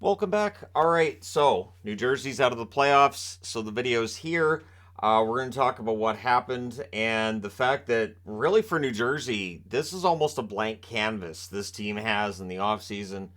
Welcome back. All right, so New Jersey's out of the playoffs, so the video's here. We're going to talk about what happened and the fact that really for New Jersey, this is almost a blank canvas this team has in the offseason.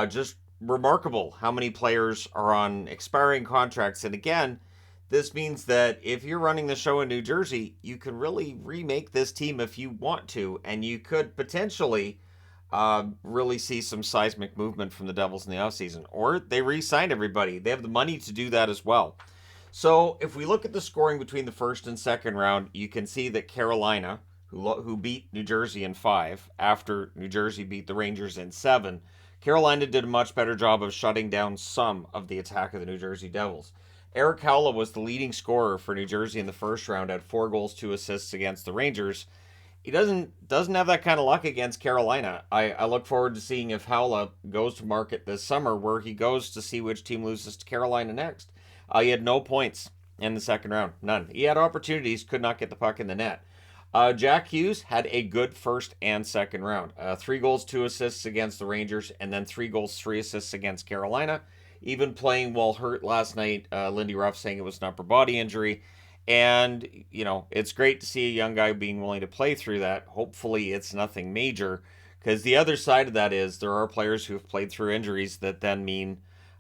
Just remarkable how many players are on expiring contracts. And again, this means that if you're running the show in New Jersey, you can really remake this team if you want to, and you could potentially really see some seismic movement from the Devils in the offseason. Or they re sign everybody. They have the money to do that as well. So if we look at the scoring between the first and second round, you can see that Carolina, who beat New Jersey in 5 after New Jersey beat the Rangers in 7, Carolina did a much better job of shutting down some of the attack of the New Jersey Devils. Eric Howla was the leading scorer for New Jersey in the first round at 4 goals, 2 assists against the Rangers. He doesn't have that kind of luck against Carolina. I look forward to seeing if Howla goes to market this summer, where he goes to see which team loses to Carolina next. He had no points in the second round, none. He had opportunities, could not get the puck in the net. Jack Hughes had a good first and second round. 3 goals, 2 assists against the Rangers, and then 3 goals, 3 assists against Carolina. Even playing while hurt last night, Lindy Ruff saying it was an upper body injury. And, it's great to see a young guy being willing to play through that. Hopefully, it's nothing major. Because the other side of that is there are players who have played through injuries that then mean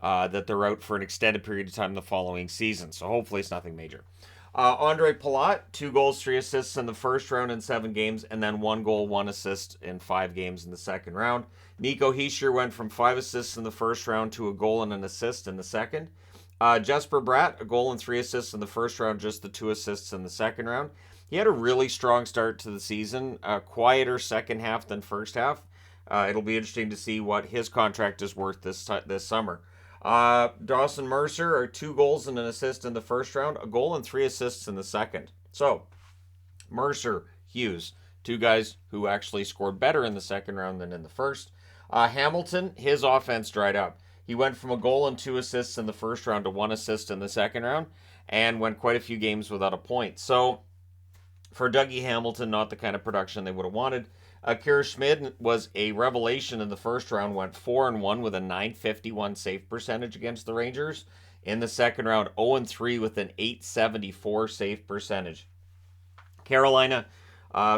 that they're out for an extended period of time the following season. So hopefully, it's nothing major. Andre Palat, 2 goals, 3 assists in the first round in 7 games, and then 1 goal, 1 assist in 5 games in the second round. Nico Hischier went from 5 assists in the first round to a goal and an assist in the second. Jesper Bratt, a goal and 3 assists in the first round, just the 2 assists in the second round. He had a really strong start to the season, a quieter second half than first half. It'll be interesting to see what his contract is worth this summer. Dawson Mercer, 2 goals and an assist in the first round, a goal and 3 assists in the second. So, Mercer, Hughes, 2 guys who actually scored better in the second round than in the first. Hamilton, his offense dried up. He went from a goal and 2 assists in the first round to 1 assist in the second round and went quite a few games without a point. So, for Dougie Hamilton, not the kind of production they would have wanted. Kira Schmid was a revelation in the first round, went 4-1 with a .951 save percentage against the Rangers. In the second round, 0-3 with an .874 save percentage. Carolina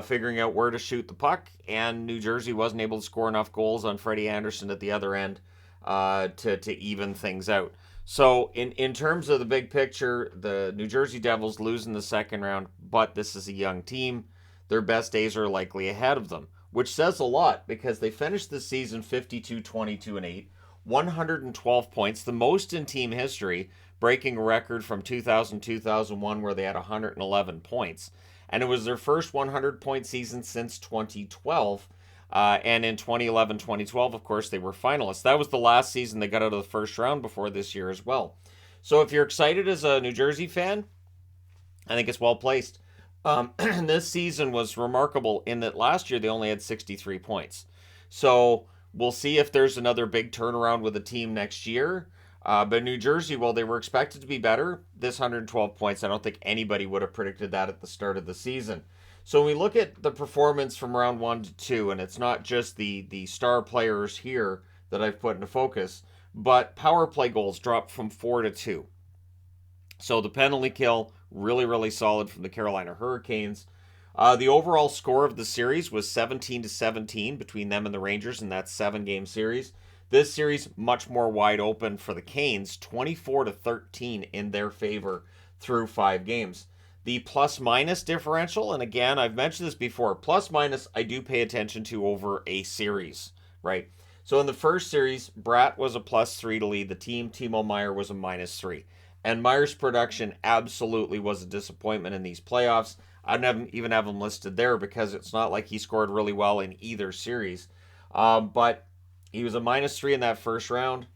figuring out where to shoot the puck, and New Jersey wasn't able to score enough goals on Freddie Anderson at the other end to even things out. So in terms of the big picture, the New Jersey Devils lose in the second round, but this is a young team. Their best days are likely ahead of them, which says a lot because they finished the season 52-22-8, 112 points, the most in team history, breaking a record from 2000-2001 where they had 111 points. And it was their first 100-point season since 2012. And in 2011-2012, of course, they were finalists. That was the last season they got out of the first round before this year as well. So if you're excited as a New Jersey fan, I think it's well placed. This season was remarkable in that last year they only had 63 points. So we'll see if there's another big turnaround with the team next year. But New Jersey, well, they were expected to be better. This 112 points, I don't think anybody would have predicted that at the start of the season. So when we look at the performance from round 1 to 2, and it's not just the star players here that I've put into focus, but power play goals dropped from 4 to 2. So the penalty kill, really, really solid from the Carolina Hurricanes. The overall score of the series was 17-17 between them and the Rangers in that 7-game series. This series much more wide open for the Canes, 24-13 in their favor through 5 games. The plus-minus differential, and again, I've mentioned this before, plus-minus I do pay attention to over a series, right? So in the first series, Bratt was a +3 to lead the team. Timo Meier was a -3. And Meier's production absolutely was a disappointment in these playoffs. I don't even have him listed there because it's not like he scored really well in either series. But he was a -3 in that first round.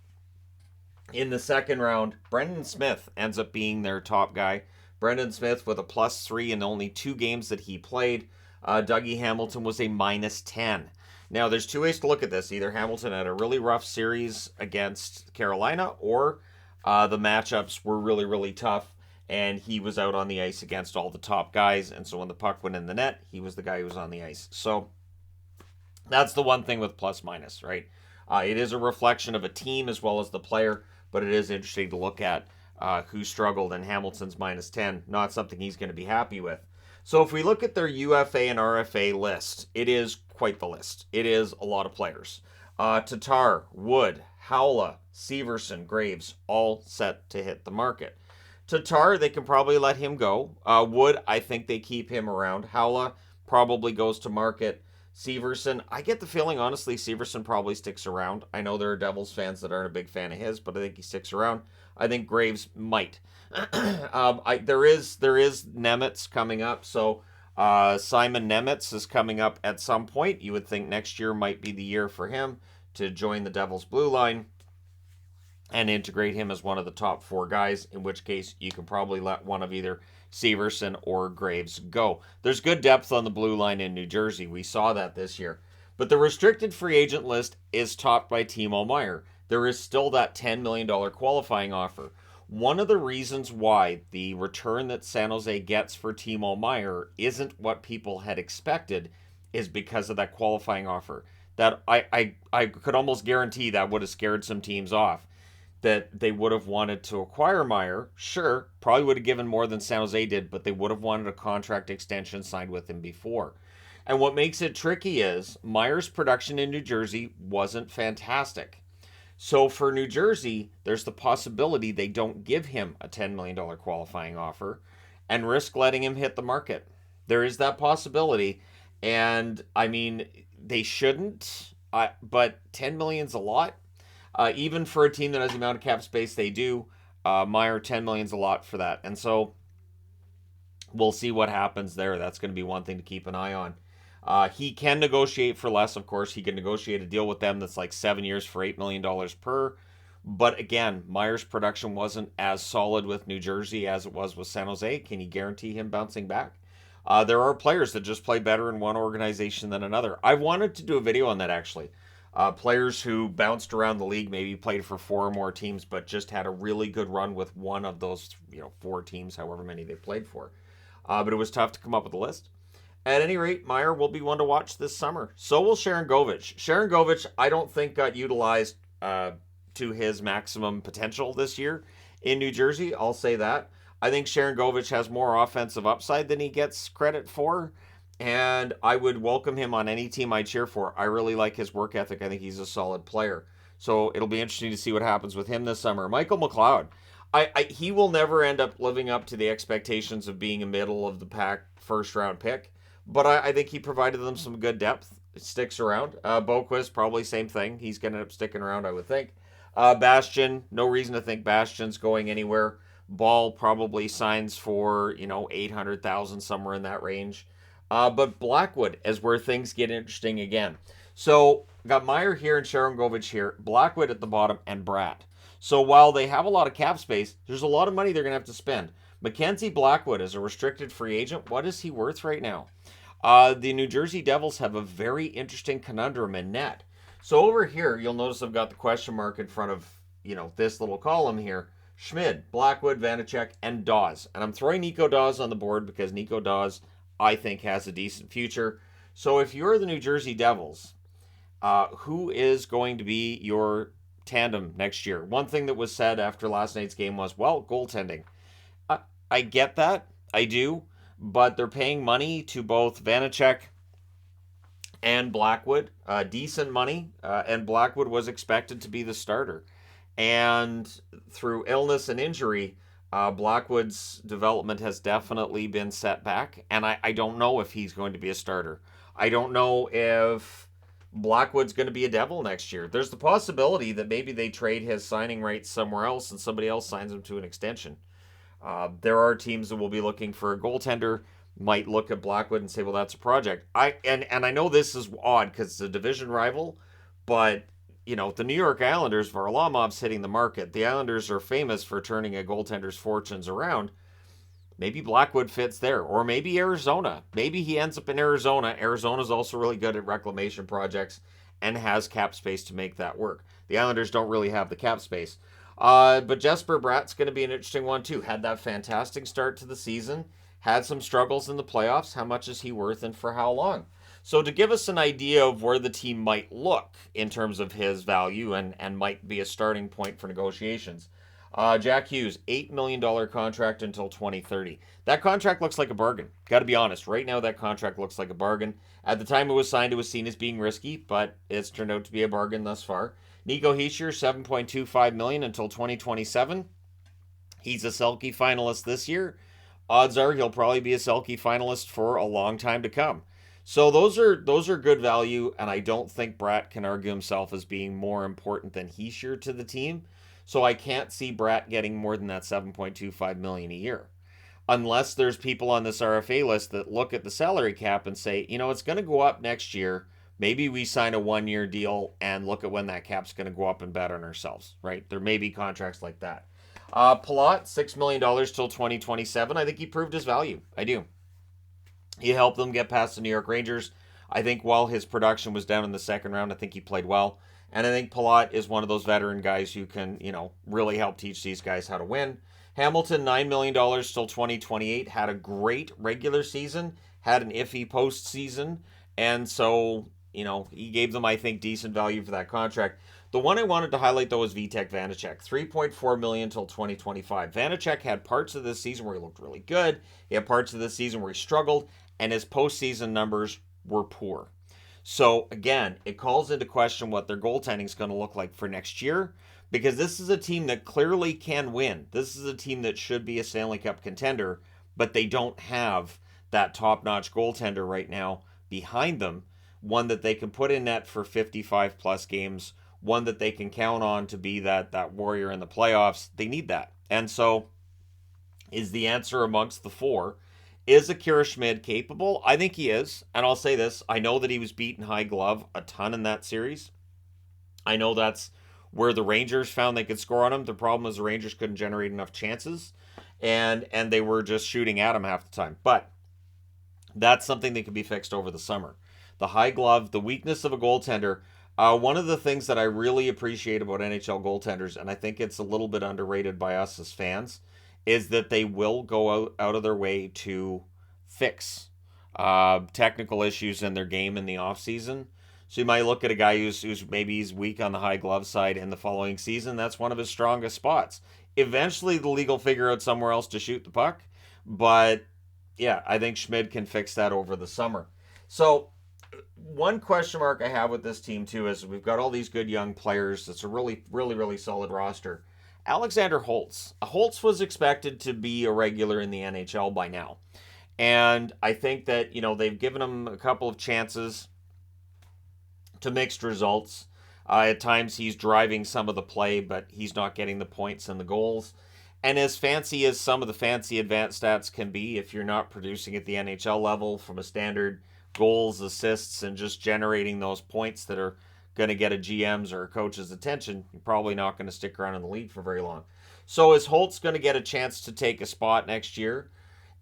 In the second round, Brendan Smith ends up being their top guy. Brendan Smith with a +3 in only 2 games that he played. Dougie Hamilton was a -10. Now, there's 2 ways to look at this. Either Hamilton had a really rough series against Carolina, or the matchups were really, really tough, and he was out on the ice against all the top guys, and so when the puck went in the net, he was the guy who was on the ice. So that's the one thing with plus-minus, right? It is a reflection of a team as well as the player, but it is interesting to look at who struggled, and Hamilton's minus 10, not something he's going to be happy with. So if we look at their UFA and RFA list, it is quite the list. It is a lot of players. Tatar, Wood, Howla, Severson, Graves, all set to hit the market. Tatar, they can probably let him go. Wood, I think they keep him around. Howla probably goes to market. Severson, I get the feeling, honestly, Severson probably sticks around. I know there are Devils fans that aren't a big fan of his, but I think he sticks around. I think Graves might. There is Nemitz coming up, so Simon Nemitz is coming up at some point. You would think next year might be the year for him to join the Devils' blue line and integrate him as one of the top 4 guys, in which case you can probably let one of either Severson or Graves go. There's good depth on the blue line in New Jersey. We saw that this year. But the restricted free agent list is topped by Timo Meier. There is still that $10 million qualifying offer. One of the reasons why the return that San Jose gets for Timo Meier isn't what people had expected is because of that qualifying offer. That I could almost guarantee that would have scared some teams off. That they would have wanted to acquire Meier, sure, probably would have given more than San Jose did, but they would have wanted a contract extension signed with him before. And what makes it tricky is Meier's production in New Jersey wasn't fantastic. So for New Jersey, there's the possibility they don't give him a $10 million qualifying offer and risk letting him hit the market. There is that possibility. And I mean, they shouldn't, but $10 million's a lot. Even for a team that has the amount of cap space they do, Meier, $10 million's a lot for that. And so we'll see what happens there. That's going to be one thing to keep an eye on. He can negotiate for less, of course. He can negotiate a deal with them that's like 7 years for $8 million per. But again, Meier's production wasn't as solid with New Jersey as it was with San Jose. Can you guarantee him bouncing back? There are players that just play better in one organization than another. I wanted to do a video on that, actually. Players who bounced around the league, maybe played for 4 or more teams, but just had a really good run with one of those, 4 teams, however many they played for. But it was tough to come up with a list. At any rate, Meier will be one to watch this summer. So will Sharangovich. Sharangovich, I don't think got utilized to his maximum potential this year in New Jersey. I'll say that. I think Sharangovich has more offensive upside than he gets credit for. And I would welcome him on any team I cheer for. I really like his work ethic. I think he's a solid player. So it'll be interesting to see what happens with him this summer. Michael McLeod. He will never end up living up to the expectations of being a middle of the pack first round pick. But I think he provided them some good depth. It sticks around. Boquist, probably same thing. He's going to end up sticking around, I would think. Bastian, no reason to think Bastian's going anywhere. Ball probably signs for, 800,000, somewhere in that range. But Blackwood is where things get interesting again. So, got Meier here and Sharangovich here, Blackwood at the bottom, and Bratt. So, while they have a lot of cap space, there's a lot of money they're going to have to spend. Mackenzie Blackwood is a restricted free agent. What is he worth right now? The New Jersey Devils have a very interesting conundrum in net. So, over here, you'll notice I've got the question mark in front of, this little column here. Schmid, Blackwood, Vanacek, and Dawes. And I'm throwing Nico Dawes on the board because Nico Dawes, I think, has a decent future. So if you're the New Jersey Devils, who is going to be your tandem next year? One thing that was said after last night's game was, well, goaltending. I get that. I do. But they're paying money to both Vanacek and Blackwood. Decent money. And Blackwood was expected to be the starter. And through illness and injury, Blackwood's development has definitely been set back, and I don't know if he's going to be a starter. I don't know if Blackwood's going to be a Devil next year. There's the possibility that maybe they trade his signing rights somewhere else and somebody else signs him to an extension. There are teams that will be looking for a goaltender, might look at Blackwood and say, well, that's a project. And I know this is odd because it's a division rival, but the New York Islanders, Varlamov's hitting the market. The Islanders are famous for turning a goaltender's fortunes around. Maybe Blackwood fits there. Or maybe Arizona. Maybe he ends up in Arizona. Arizona's also really good at reclamation projects and has cap space to make that work. The Islanders don't really have the cap space. But Jesper Bratt's going to be an interesting one too. Had that fantastic start to the season. Had some struggles in the playoffs. How much is he worth and for how long? So to give us an idea of where the team might look in terms of his value and might be a starting point for negotiations. Jack Hughes, $8 million contract until 2030. That contract looks like a bargain. Got to be honest. Right now, that contract looks like a bargain. At the time it was signed, it was seen as being risky, but it's turned out to be a bargain thus far. Nico Hischier, $7.25 million until 2027. He's a Selke finalist this year. Odds are he'll probably be a Selke finalist for a long time to come. So those are good value, and I don't think Bratt can argue himself as being more important than Hischier to the team. So I can't see Bratt getting more than that 7.25 million a year. Unless there's people on this RFA list that look at the salary cap and say, it's going to go up next year. Maybe we sign a 1-year deal and look at when that cap's going to go up and bet on ourselves, right? There may be contracts like that. Palat, $6 million till 2027. I think he proved his value. I do. He helped them get past the New York Rangers. I think while his production was down in the second round, I think he played well. And I think Palat is one of those veteran guys who can, really help teach these guys how to win. Hamilton, $9 million till 2028. Had a great regular season, had an iffy postseason. And so, he gave them, I think, decent value for that contract. The one I wanted to highlight, though, is Vitek Vanacek, $3.4 million until 2025. Vanacek had parts of this season where he looked really good. He had parts of this season where he struggled, and his postseason numbers were poor. So, again, it calls into question what their goaltending is going to look like for next year, because this is a team that clearly can win. This is a team that should be a Stanley Cup contender, but they don't have that top-notch goaltender right now behind them, one that they can put in net for 55-plus games, one that they can count on to be that warrior in the playoffs. They need that. And so is the answer amongst the four. Is Akira Schmid capable? I think he is. And I'll say this. I know that he was beaten high glove a ton in that series. I know that's where the Rangers found they could score on him. The problem is the Rangers couldn't generate enough chances. And they were just shooting at him half the time. But that's something that can be fixed over the summer. The high glove, the weakness of a goaltender. One of the things that I really appreciate about NHL goaltenders, and I think it's a little bit underrated by us as fans, is that they will go out of their way to fix technical issues in their game in the offseason. So you might look at a guy who's maybe he's weak on the high glove side in the following season. That's one of his strongest spots. Eventually, the league will figure out somewhere else to shoot the puck. But, yeah, I think Schmid can fix that over the summer. So one question mark I have with this team, too, is we've got all these good young players. It's a really, really, really solid roster. Alexander Holtz. Holtz was expected to be a regular in the NHL by now. And I think that, they've given him a couple of chances to mixed results. At times he's driving some of the play, but he's not getting the points and the goals. And as fancy as some of the fancy advanced stats can be, if you're not producing at the NHL level from a standard goals, assists, and just generating those points that are going to get a GM's or a coach's attention, you're probably not going to stick around in the league for very long. So is Holtz going to get a chance to take a spot next year?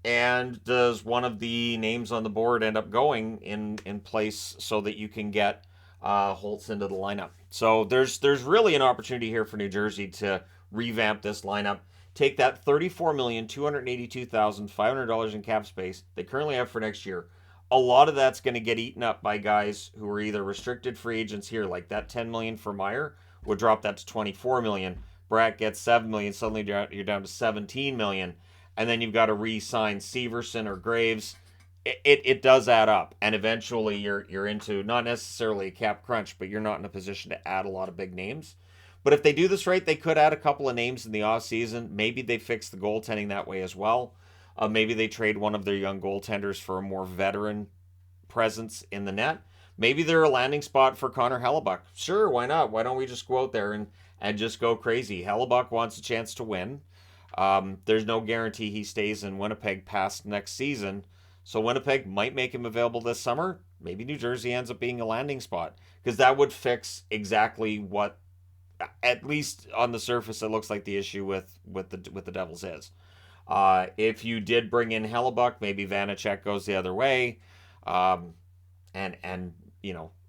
And does one of the names on the board end up going in place so that you can get Holtz into the lineup? So there's really an opportunity here for New Jersey to revamp this lineup. Take that $34,282,500 in cap space they currently have for next year. A lot of that's going to get eaten up by guys who are either restricted free agents here, like that $10 million for Meyer would drop that to $24 million. Bratt gets $7 million. Suddenly you're down to $17 million. And then you've got to re-sign Severson or Graves. It does add up. And eventually you're into not necessarily a cap crunch, but you're not in a position to add a lot of big names. But if they do this right, they could add a couple of names in the offseason. Maybe they fix the goaltending that way as well. Maybe they trade one of their young goaltenders for a more veteran presence in the net. Maybe they're a landing spot for Connor Hellebuyck. Sure, why not? Why don't we just go out there and just go crazy? Hellebuyck wants a chance to win. There's no guarantee he stays in Winnipeg past next season. So Winnipeg might make him available this summer. Maybe New Jersey ends up being a landing spot, because that would fix exactly what, at least on the surface, it looks like the issue with the Devils is. If you did bring in Hellebuyck, maybe Vanacek goes the other way. And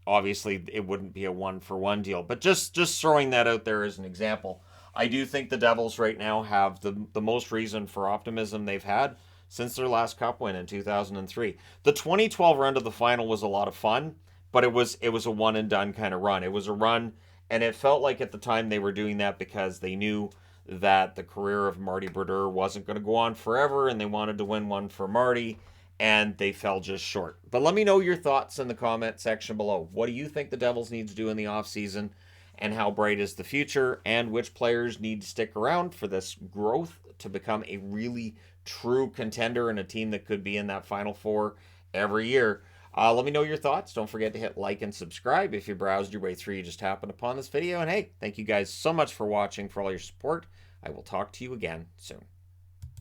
obviously it wouldn't be a 1-for-1 deal. But just throwing that out there as an example. I do think the Devils right now have the most reason for optimism they've had since their last cup win in 2003. The 2012 run to the final was a lot of fun, but it was a one and done kind of run. It was a run, and it felt like at the time they were doing that because they knew that the career of Marty Brodeur wasn't going to go on forever, and they wanted to win one for Marty, and they fell just short. But let me know your thoughts in the comment section below. What do you think the Devils need to do in the offseason, and how bright is the future, and which players need to stick around for this growth to become a really true contender and a team that could be in that Final Four every year? Let me know your thoughts. Don't forget to hit like and subscribe if you browsed your way through. You just happened upon this video. And hey, thank you guys so much for watching, for all your support. I will talk to you again soon.